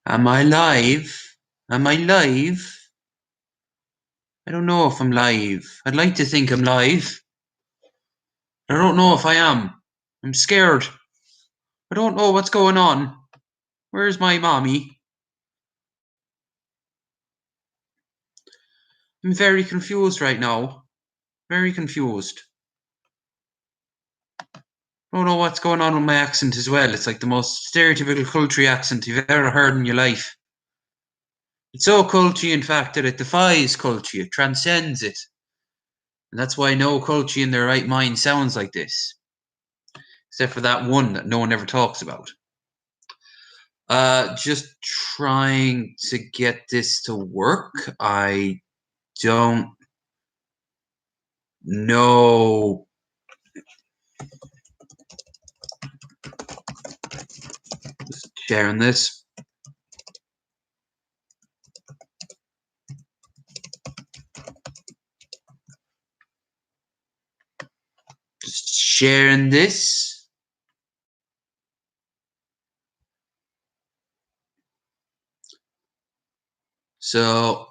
Am I live? Am I live? I don't know if I'm live. I'd like to think I'm live. I don't know if I am. I'm scared. I don't know what's going on. Where's my mommy? I'm very confused right now. Very confused. I don't know what's going on with my accent as well. It's like the most stereotypical country accent you've ever heard in your life. It's so culty, in fact, that it defies culty. It transcends it. And that's why no culty in their right mind sounds like this. Except for that one that no one ever talks about. Just trying to get this to work. I don't know. Just sharing this. Just sharing this. So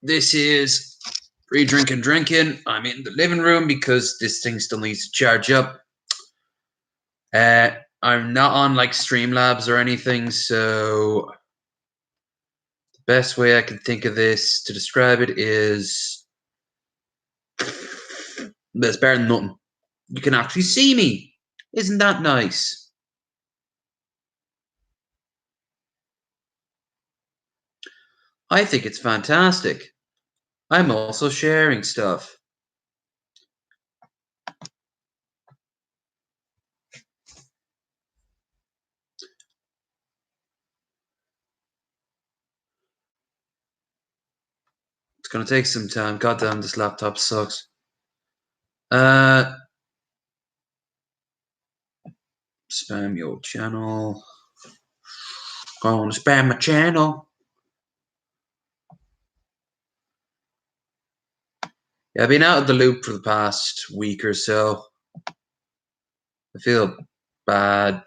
this is Drinkin Drinkin. I'm in the living room because this thing still needs to charge up. I'm not on like Streamlabs or anything, so the best way I can think of this to describe it is it's better than nothing. You can actually see me. Isn't that nice? I think it's fantastic. I'm also sharing stuff. It's gonna take some time. Goddamn, this laptop sucks. Spam your channel. Gonna spam my channel. Yeah, I've been out of the loop for the past week or so. I feel bad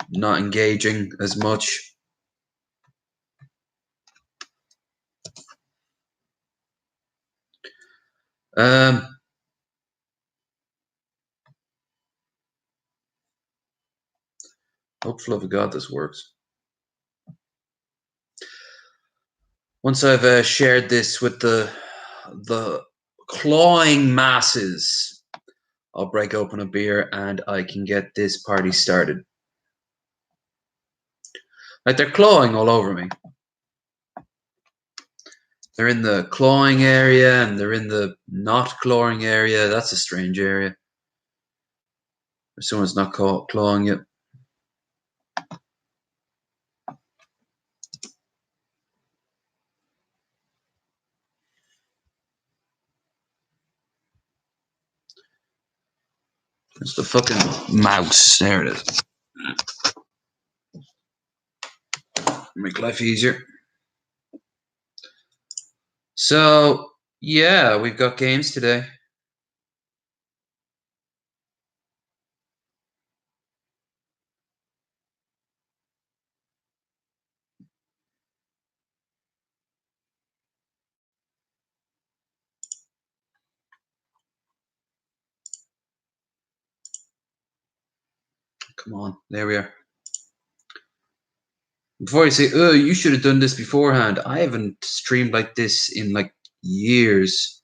not engaging as much. Hopefully, for God, this works. Once I've shared this with the clawing masses, I'll break open a beer and I can get this party started. Like they're clawing all over me. They're in the clawing area and they're in the not clawing area. That's a strange area. If someone's not clawing you. It's the fucking mouse. There it is. Make life easier. So, yeah, we've got games today. Come on, there we are. Before I say, oh, you should have done this beforehand, I haven't streamed like this in like years.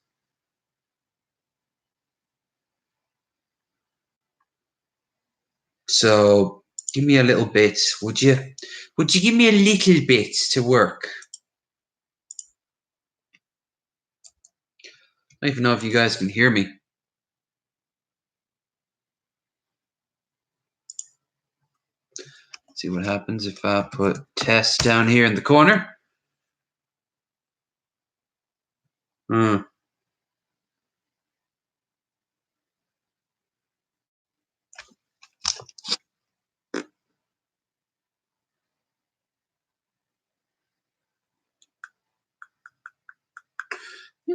So, give me a little bit, would you? Would you give me a little bit to work? I don't even know if you guys can hear me. See what happens if I put test down here in the corner.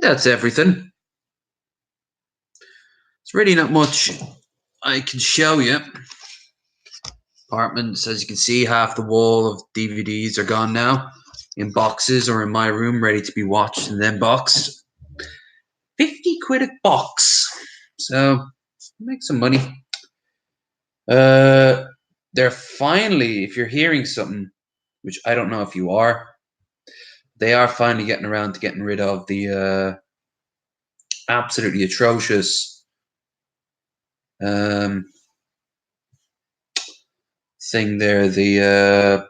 That's everything. It's really not much I can show you. Apartments, as you can see, half the wall of DVDs are gone now, in boxes or in my room, ready to be watched and then boxed. 50 quid a box. So make some money. They're finally, if you're hearing something, which I don't know if you are, they are finally getting around to getting rid of the absolutely atrocious thing there. The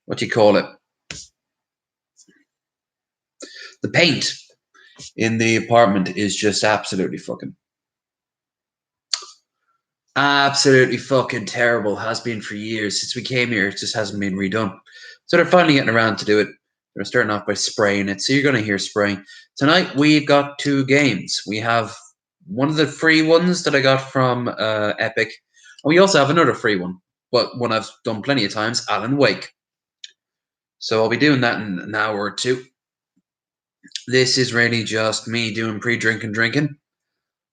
what do you call it? The paint in the apartment is just absolutely fucking terrible. Has been for years since we came here. It just hasn't been redone. So they're finally getting around to do it. They're starting off by spraying it. So you're going to hear spraying. Tonight we've got 2 games. We have one of the free ones that I got from Epic. And we also have another free one, but one I've done plenty of times, Alan Wake. So I'll be doing that in an hour or 2. This is really just me doing pre-drinking drinking.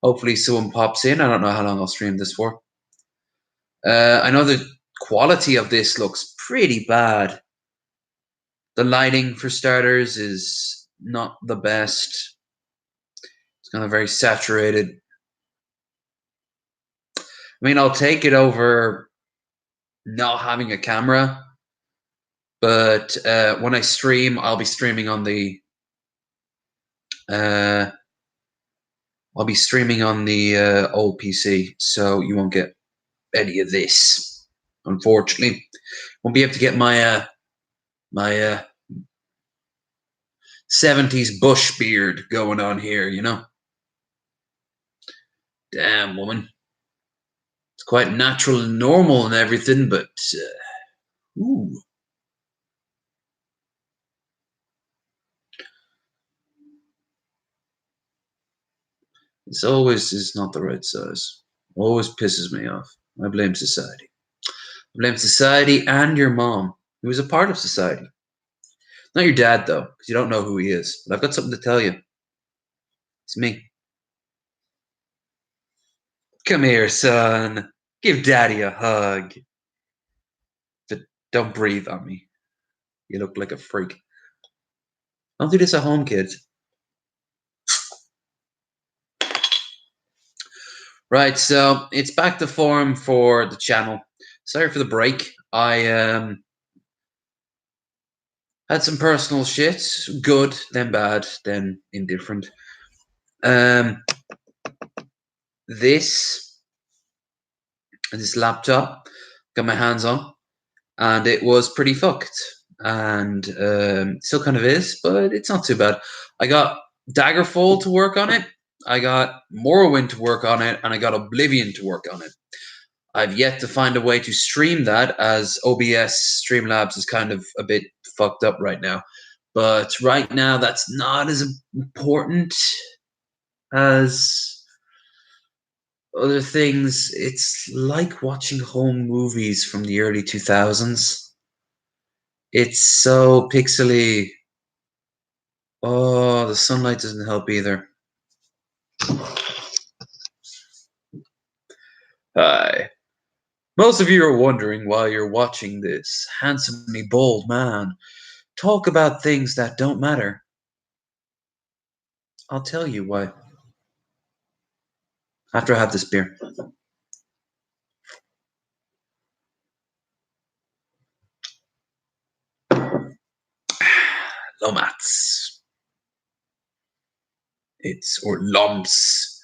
Hopefully someone pops in. I don't know how long I'll stream this for. I know the quality of this looks pretty bad. The lighting, for starters, is not the best. It's kind of very saturated. I mean, I'll take it over not having a camera, but when I stream, I'll be streaming on the old PC, so you won't get any of this. Unfortunately, won't be able to get my 70s bush beard going on here, you know. Damn, woman. It's quite natural and normal and everything, but ooh. This always is not the right size. Always pisses me off. I blame society. I blame society and your mom, who is a part of society. Not your dad, though, because you don't know who he is. But I've got something to tell you. It's me. Come here, son. Give daddy a hug. But don't breathe on me. You look like a freak. Don't do this at home, kids. Right, so it's back to form for the channel. Sorry for the break. I had some personal shit. Good, then bad, then indifferent. This laptop got my hands on, and it was pretty fucked, and still kind of is, but it's not too bad. I got Daggerfall to work on it, I got Morrowind to work on it, and I got Oblivion to work on it. I've yet to find a way to stream that, as OBS Streamlabs is kind of a bit fucked up right now. But right now, that's not as important as other things. It's like watching home movies from the early 2000s. It's so pixely. Oh, the sunlight doesn't help either. Hi. Most of you are wondering why you're watching this handsomely bald man talk about things that don't matter. I'll tell you why. After I have this beer. Lomats. Or Loms.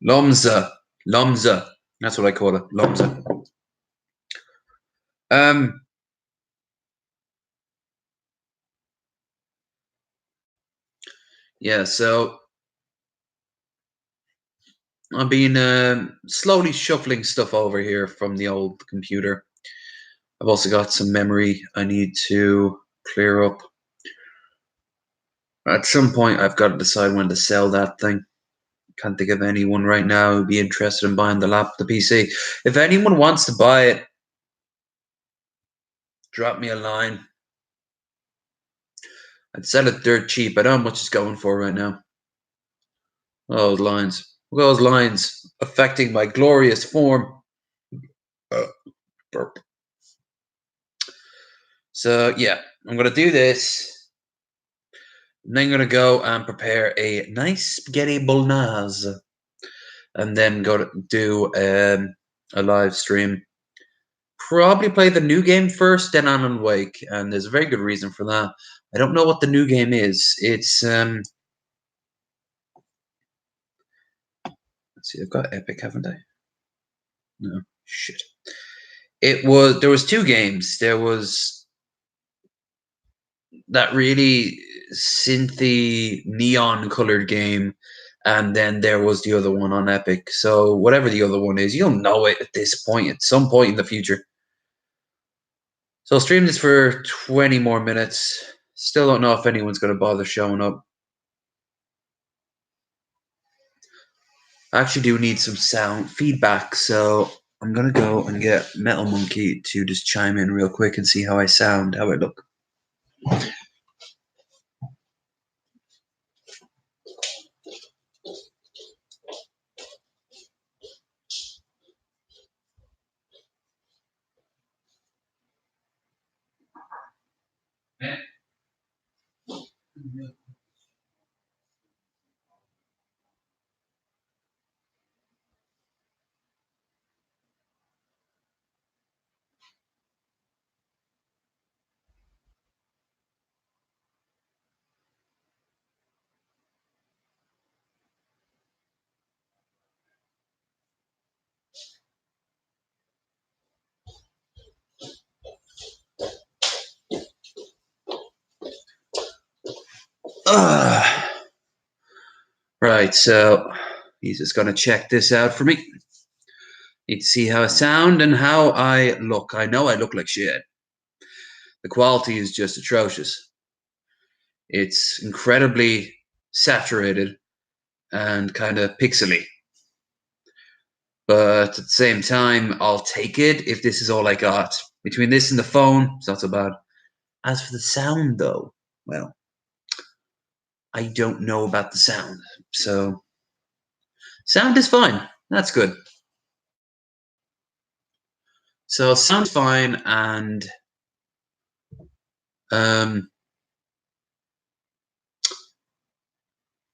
Lomza. Lomza. That's what I call it. Lomza. Yeah, so I've been slowly shuffling stuff over here from the old computer. I've also got some memory I need to clear up. At some point, I've got to decide when to sell that thing. Can't think of anyone right now who'd be interested in buying the PC. If anyone wants to buy it, drop me a line. I'd sell it dirt cheap. I don't know how much it's going for right now. Oh, lines. those lines affecting my glorious form. Burp. So yeah, I'm gonna do this. And then I'm gonna go and prepare a nice spaghetti bolognese, and then go to do a live stream. Probably play the new game first, then Alan Wake, and there's a very good reason for that. I don't know what the new game is. It's let's see, I've got Epic, haven't I? No, shit. There was two games. There was that really synthy neon colored game, and then there was the other one on Epic. So whatever the other one is, you'll know it at this point, at some point in the future. So I'll stream this for 20 more minutes. Still don't know if anyone's going to bother showing up. I actually do need some sound feedback, so I'm going to go and get Metal Monkey to just chime in real quick and see how I sound, how I look. Right, so he's just going to check this out for me. Need to see how I sound and how I look. I know I look like shit. The quality is just atrocious. It's incredibly saturated and kind of pixely. But at the same time, I'll take it if this is all I got. Between this and the phone, it's not so bad. As for the sound, though, well, I don't know about the sound. So, sound is fine. That's good. So, sound's fine, and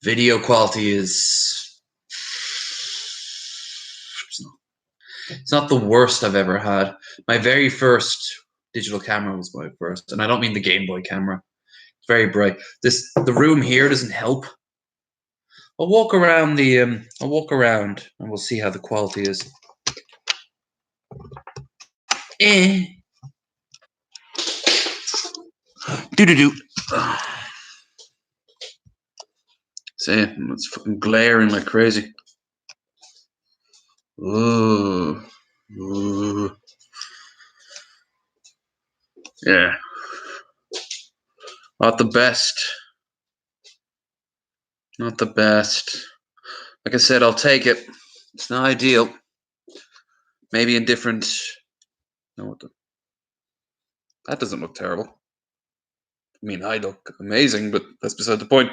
video quality is it's not the worst I've ever had. My very first digital camera was my first, and I don't mean the Game Boy camera. It's very bright. The room here doesn't help. I'll walk around I'll walk around and we'll see how the quality is. Do. See, it's fucking glaring like crazy. Ooh. Ooh. Yeah. Not the best. Not the best. Like I said, I'll take it. It's not ideal. Maybe in different. No, what the? That doesn't look terrible. I mean, I look amazing, but that's beside the point.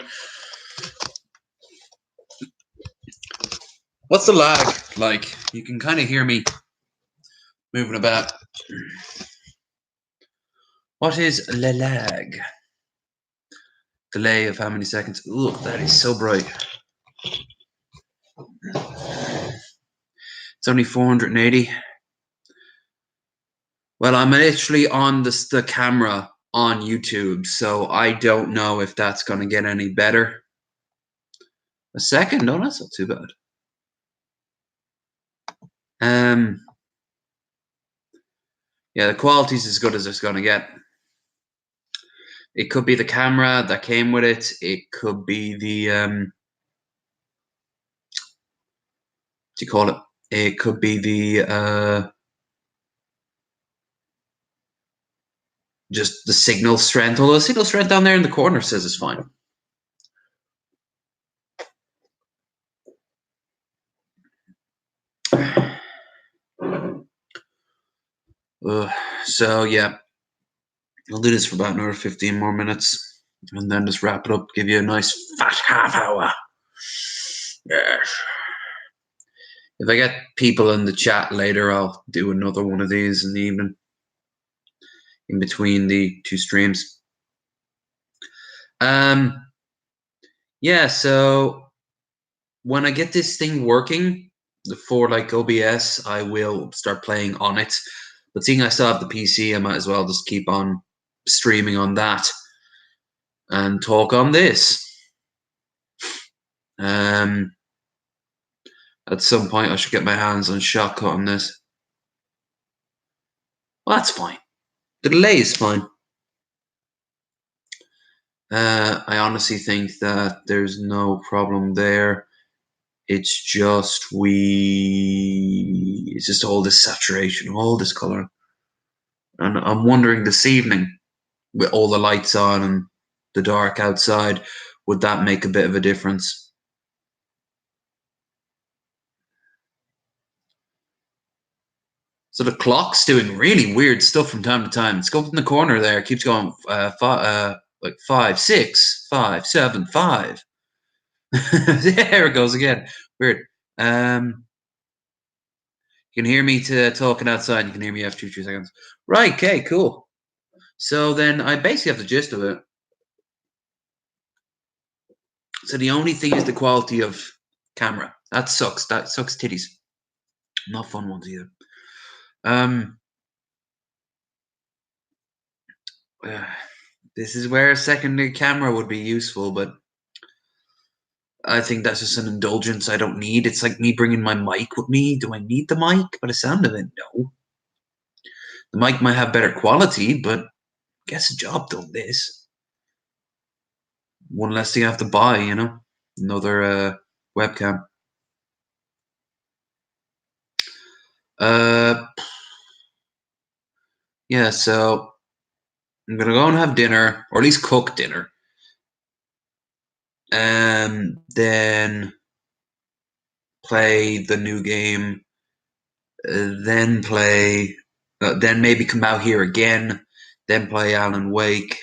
What's the lag like? You can kind of hear me moving about. What is the lag? Delay of how many seconds? Ooh, that is so bright. It's only 480. Well, I'm actually on the camera on YouTube, so I don't know if that's going to get any better. A second? No, that's not too bad. Yeah, the quality's as good as it's going to get. It could be the camera that came with it. It could be the what do you call it? It could be the just the signal strength. Although the signal strength down there in the corner says it's fine. So yeah, I'll do this for about another 15 more minutes, and then just wrap it up. Give you a nice fat half hour. Yes. If I get people in the chat later, I'll do another one of these in the evening, in between the two streams. Yeah, so when I get this thing working for like OBS, I will start playing on it. But seeing I still have the PC, I might as well just keep on streaming on that and talk on this. At some point, I should get my hands on Shotcut on this. Well, that's fine. The delay is fine. I honestly think that there's no problem there. It's just it's just all this saturation, all this color. And I'm wondering this evening, with all the lights on and the dark outside, would that make a bit of a difference? So the clock's doing really weird stuff from time to time. It's up in the corner there. It keeps going like 5, 6, 5, 7, 5. There it goes again. Weird. You can hear me talking outside. You can hear me after 2 seconds. Right. Okay. Cool. So then I basically have the gist of it. So the only thing is the quality of camera. That sucks. That sucks titties. Not fun ones either. This is where a secondary camera would be useful, but I think that's just an indulgence I don't need. It's like me bringing my mic with me. Do I need the mic? By the sound of it, no. The mic might have better quality, but gets the job done. This one less thing I have to buy, you know, another webcam. Yeah. So I'm gonna go and have dinner, or at least cook dinner, and then play the new game. Then play. Then maybe come out here again. Then play Alan Wake.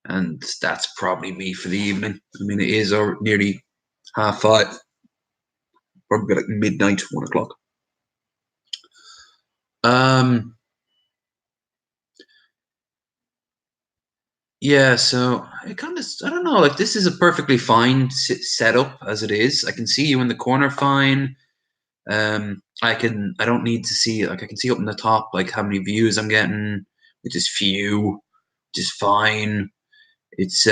And that's probably me for the evening. I mean, it is nearly 5:30, probably like midnight, 1 o'clock. Yeah, so I don't know, like this is a perfectly fine setup as it is. I can see you in the corner fine. I don't need to see, like I can see up in the top, like how many views I'm getting, which is few, which is fine. It's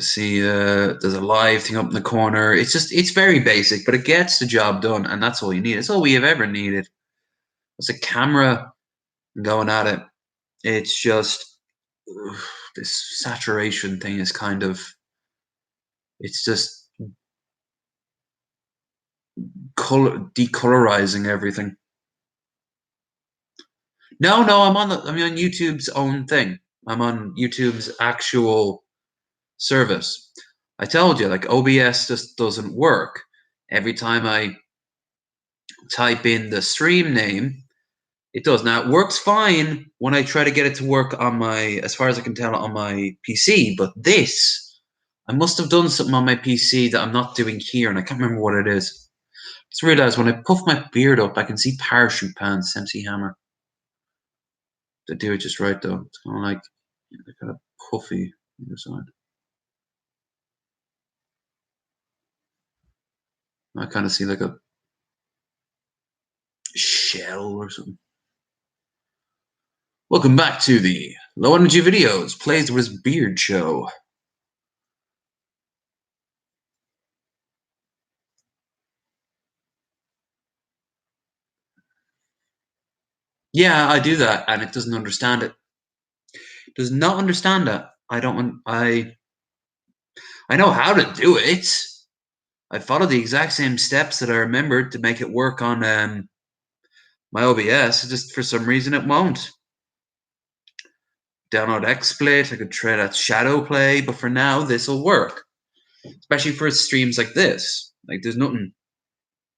see there's a live thing up in the corner. It's very basic, but it gets the job done, and that's all you need. It's all we have ever needed. It's a camera going at it. It's just this saturation thing is kind of, it's just decolorizing everything. No, I'm on YouTube's own thing. I'm on YouTube's actual service. I told you, like OBS just doesn't work. Every time I type in the stream name, it does. Now it works fine when I try to get it to work on my, as far as I can tell, on my PC. But this, I must have done something on my PC that I'm not doing here, and I can't remember what it is. I just realized when I puff my beard up, I can see parachute pants, MC Hammer. They do it just right though. It's kind of like kind of puffy on the side. I kind of see like a shell or something. Welcome back to the Low Energy Videos Plays with His Beard show. Yeah, I do that, and it doesn't understand it. It does not understand that. I know how to do it. I follow the exact same steps that I remembered to make it work on my OBS. Just for some reason it won't. Download XSplit. I could try that shadow play, but for now this will work. Especially for streams like this. Like there's nothing.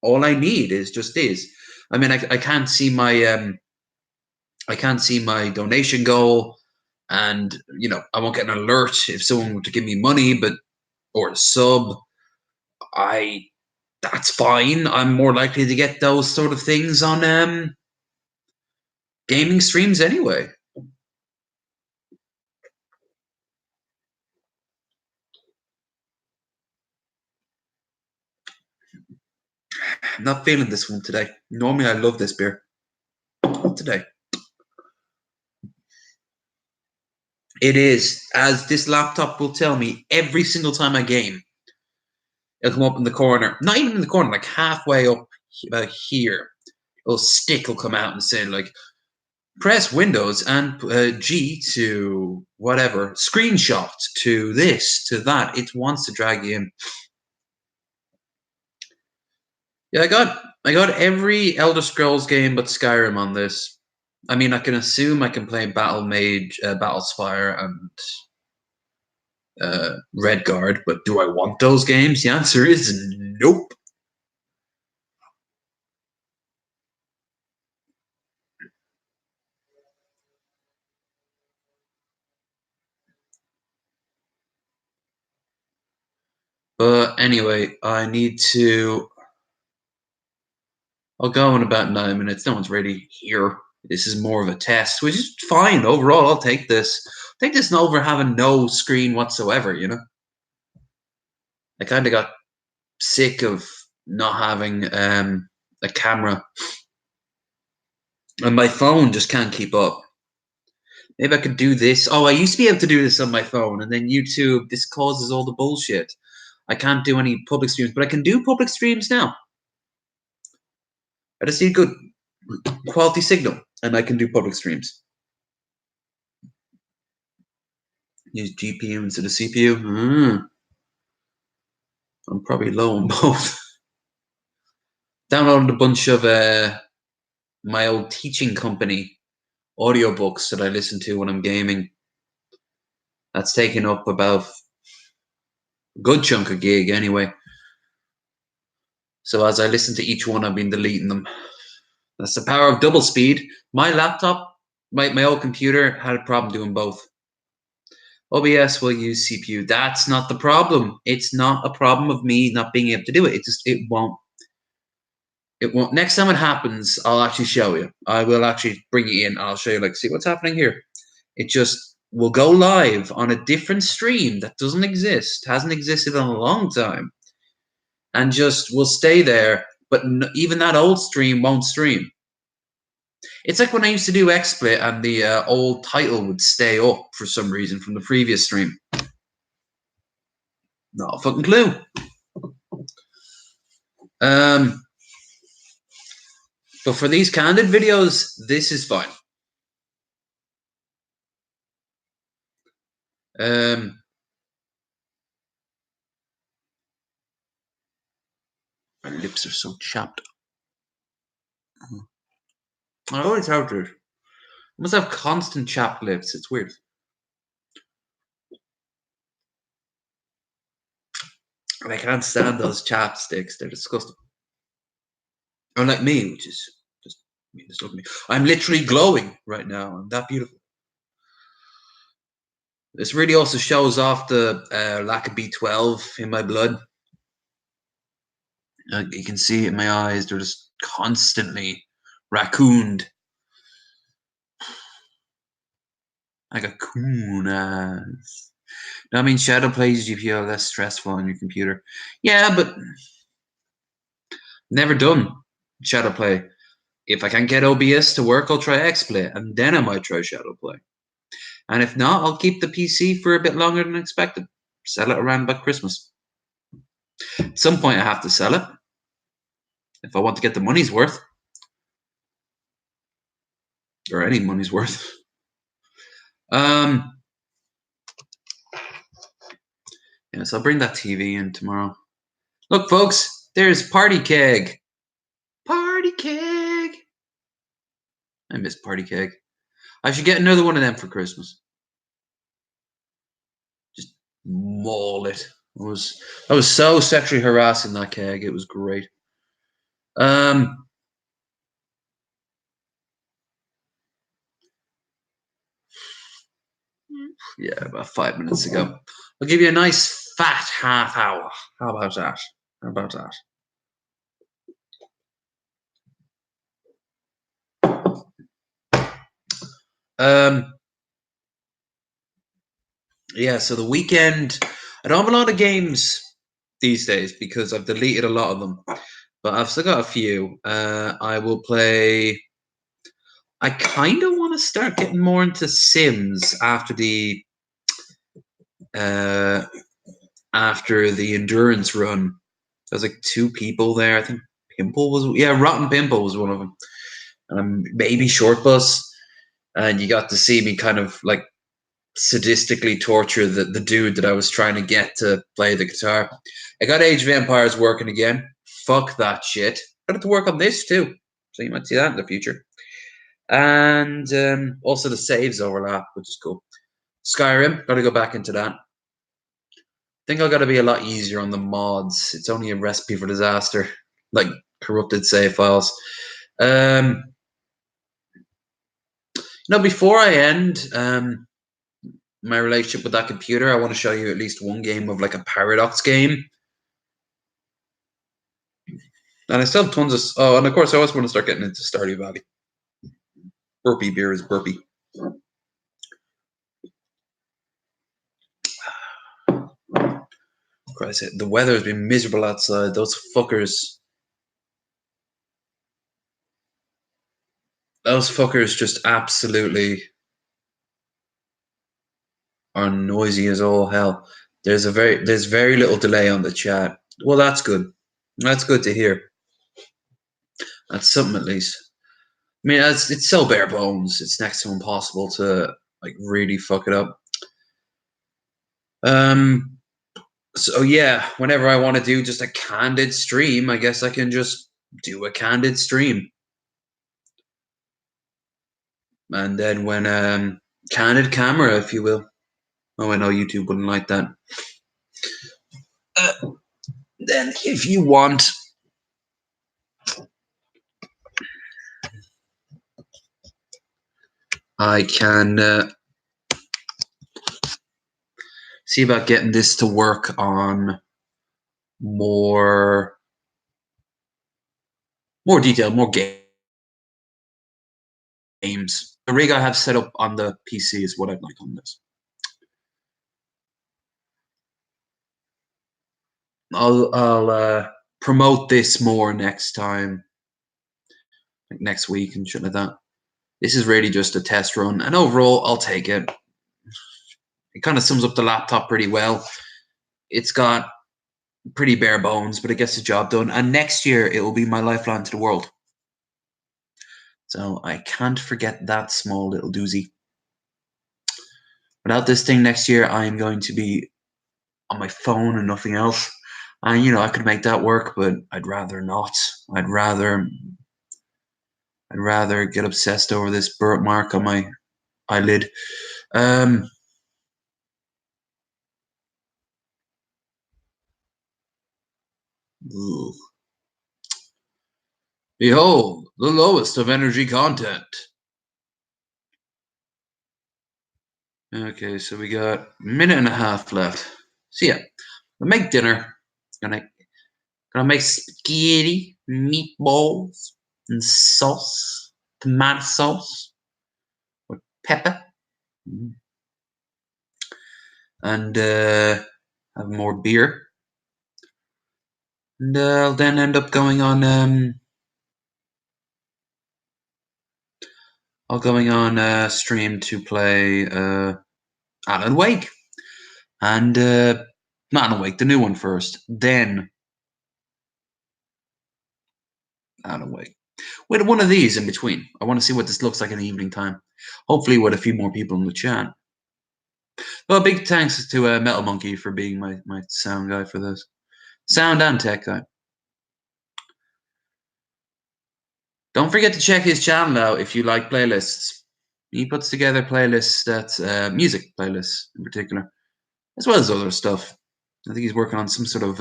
All I need is just this. I mean, I can't see my donation goal, and you know I won't get an alert if someone were to give me money, but or a sub. I That's fine. I'm more likely to get those sort of things on gaming streams anyway. I'm not feeling this one today. Normally I love this beer. Not today. It is, as this laptop will tell me every single time I game. It'll come up in the corner. Not even in the corner, like halfway up about here. A little stick will come out and say, like, press Windows and G to whatever, screenshot to this, to that. It wants to drag you in. Yeah, I got every Elder Scrolls game but Skyrim on this. I mean, I can assume I can play Battle Mage, Battlespire, and Redguard, but do I want those games? The answer is nope. But anyway, I need to. I'll go in about 9 minutes. No one's really here. This is more of a test, which is fine overall. I'll take this. Take this over having no screen whatsoever. You know, I kind of got sick of not having a camera, and my phone just can't keep up. Maybe I could do this. Oh, I used to be able to do this on my phone, and then YouTube. This causes all the bullshit. I can't do any public streams, but I can do public streams now. I just need good quality signal, and I can do public streams. Use GPU instead of CPU. I'm probably low on both. Downloaded a bunch of my old teaching company audiobooks that I listen to when I'm gaming. That's taken up about a good chunk of gig anyway. So as I listen to each one, I've been deleting them. That's the power of double speed. My laptop, my old computer had a problem doing both. OBS will use CPU. That's not the problem. It's not a problem of me not being able to do it. It won't. It won't. Next time it happens, I'll actually show you. I will actually bring you in. I'll show you, like, see what's happening here. It just will go live on a different stream that doesn't exist, hasn't existed in a long time, and just will stay there. But even that old stream won't stream. It's like when I used to do XSplit and the old title would stay up for some reason from the previous stream. Not a fucking clue. But for these candid videos, this is fine. My lips are so chapped. I always have to. I must have constant chapped lips. It's weird. And I can't stand those chapsticks. They're disgusting. Unlike me, which is just, I mean, just look at me. I'm literally glowing right now. I'm that beautiful. This really also shows off the lack of B12 in my blood. You can see it in my eyes. They're just constantly raccooned. Like a coon eyes. No, I mean, Shadow plays GPU less stressful on your computer. Yeah, but never done Shadow play. If I can't get OBS to work, I'll try XSplit, and then I might try Shadow play. And if not, I'll keep the PC for a bit longer than expected. Sell it around about Christmas. At some point, I have to sell it if I want to get the money's worth, or any money's worth. Yes, I'll bring that TV in tomorrow. Look, folks, there's Party Keg. Party Keg. I miss Party Keg. I should get another one of them for Christmas. Just maul it. I was so sexually harassing that keg. It was great. Yeah, about 5 minutes ago. I'll give you a nice fat half hour. How about that? How about that? Um, yeah. So the weekend, I don't have a lot of games these days because I've deleted a lot of them, but I've still got a few. I will play. I kind of want to start getting more into Sims uh, after the endurance run. There's like two people there. I think Pimple was Rotten Pimple was one of them, and maybe Short Bus. And you got to see me kind of like sadistically torture the dude that I was trying to get to play the guitar. I got Age of Empires working again. Fuck that shit. Got to work on this too, so you might see that in the future. And also the saves overlap, which is cool. Skyrim, got to go back into that. Think I got to be a lot easier on the mods. It's only a recipe for disaster, like corrupted save files. Before I end my relationship with that computer, I want to show you at least one game of like a Paradox game. And I still have tons of. Oh, and of course, I always want to start getting into Stardew Valley. Burpee beer is burpee. Christ, the weather has been miserable outside. Those fuckers just absolutely are noisy as all hell. There's very little delay on the chat. Well, that's good. That's good to hear. That's something at least. I mean, it's so bare bones. It's next to impossible to like really fuck it up. So yeah, whenever I want to do just a candid stream, I guess I can just do a candid stream. And then when candid camera, if you will. Oh, I know YouTube wouldn't like that. Then if you want, I can see about getting this to work on more detailed, more games. The rig I have set up on the PC is what I'd like on this. I'll promote this more next time, like next week and shit like that. This is really just a test run, and overall, I'll take it. It kind of sums up the laptop pretty well. It's got pretty bare bones, but it gets the job done. And next year, it will be my lifeline to the world. So I can't forget that small little doozy. Without this thing next year, I am going to be on my phone and nothing else. And I could make that work, but I'd rather not. I'd rather get obsessed over this birthmark on my eyelid. Behold, the lowest of energy content. Okay, so we got a minute and a half left. So yeah, we'll make dinner. Gonna make spaghetti, meatballs, and sauce, tomato sauce with pepper, and have more beer. And I'll then end up going on. Stream to play Alan Wake, and not Alan Wake, the new one first, then Alan Wake. With one of these in between. I want to see what this looks like in the evening time. Hopefully, with a few more people in the chat. Well, big thanks to Metal Monkey for being my sound guy for this. Sound and tech guy. Don't forget to check his channel out if you like playlists. He puts together playlists that's music playlists in particular, as well as other stuff. I think he's working on some sort of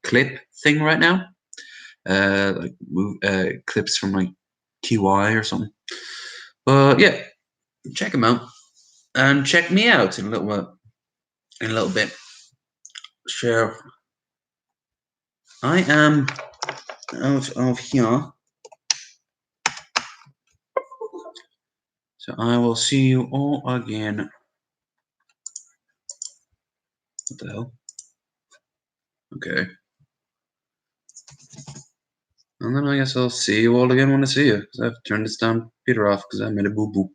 clip thing right now, clips from like QI or something. But yeah, check him out and check me out in a little bit. Sure, I am out of here. So I will see you all again. What the hell? Okay. And then I guess I'll see you all again when I see you. Because I have to turn this damn computer off because I made a boo boo.